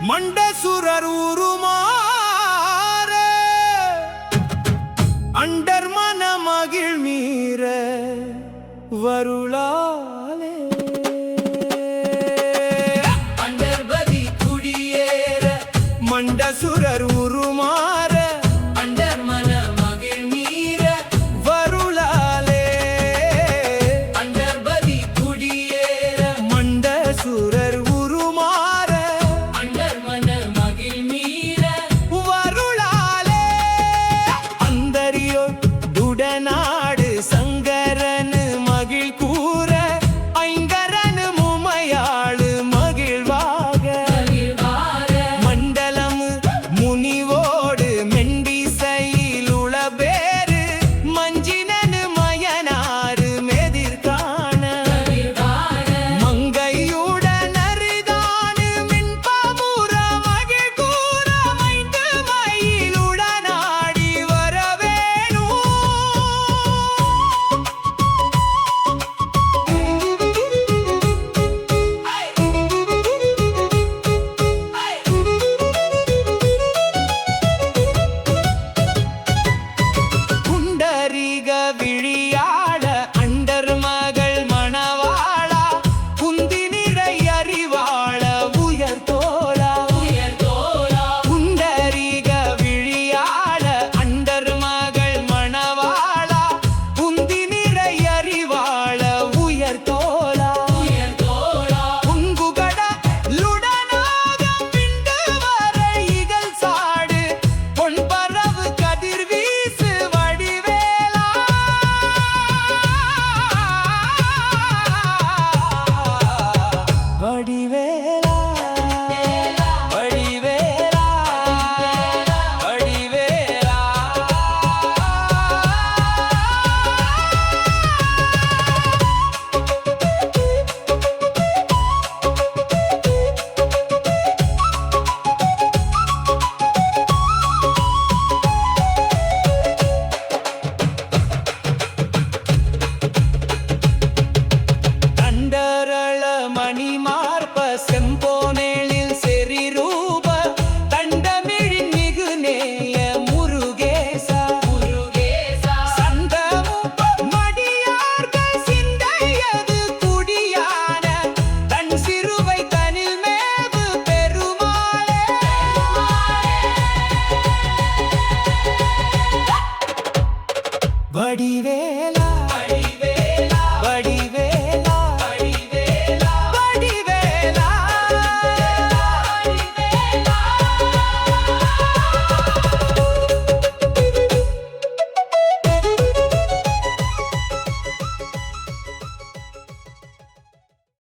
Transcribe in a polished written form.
மண்டசுரர் உருமாற under மன மகிழ் மீற வருளாலே அண்டர்பதி குடியேற மண்டசுரர் உருமாற அண்டர் மன மகிழ் மீற வருளாலே அண்டர்பதி குடியேற மண்டசுரர் உருமாற அண்டர் மன மகிழ் மீற வருளாலே அந்தரியோ துடநாடு சங்கரனு மகிழ் கூற ஐங்கரனு முமையாளு மகிழ்வாக மண்டலம் முனிவோடு மெண்டிசையில் உளபேறு மஞ்சினனு மயனாறு மெதிர்காண மங்கையுடன் அரிதானு மின்பமுற மகிழ் கூற மைந்து மயிலுடனாடி வரவேணும் குண்டரிக விழியாள அண்டர் மகள் மணவாளா குந்தி நிறை அறிவாள உயர் தோளா குண்டரிக விழியாள அண்டர் மகள் மணவாளா குந்தி நிறை அறிவாள உயர் தோளா உங்குகட லுடனாக பிண்டு வரை இகல் சாடு பொன் பரவு கதிர் வீசு வடிவேலா வடிவேலா வடிவேலா வடிவேலா தண்டரள மணிமார்ப செம்போனேளில் செறிரூப தண்டமிழின் மிகுநேய முருகேசா சந்தமும் மடியார்கள் சிந்தையது குடியான தன் சிறுவை தனில் மேவு பெருமாளே வடிவேலா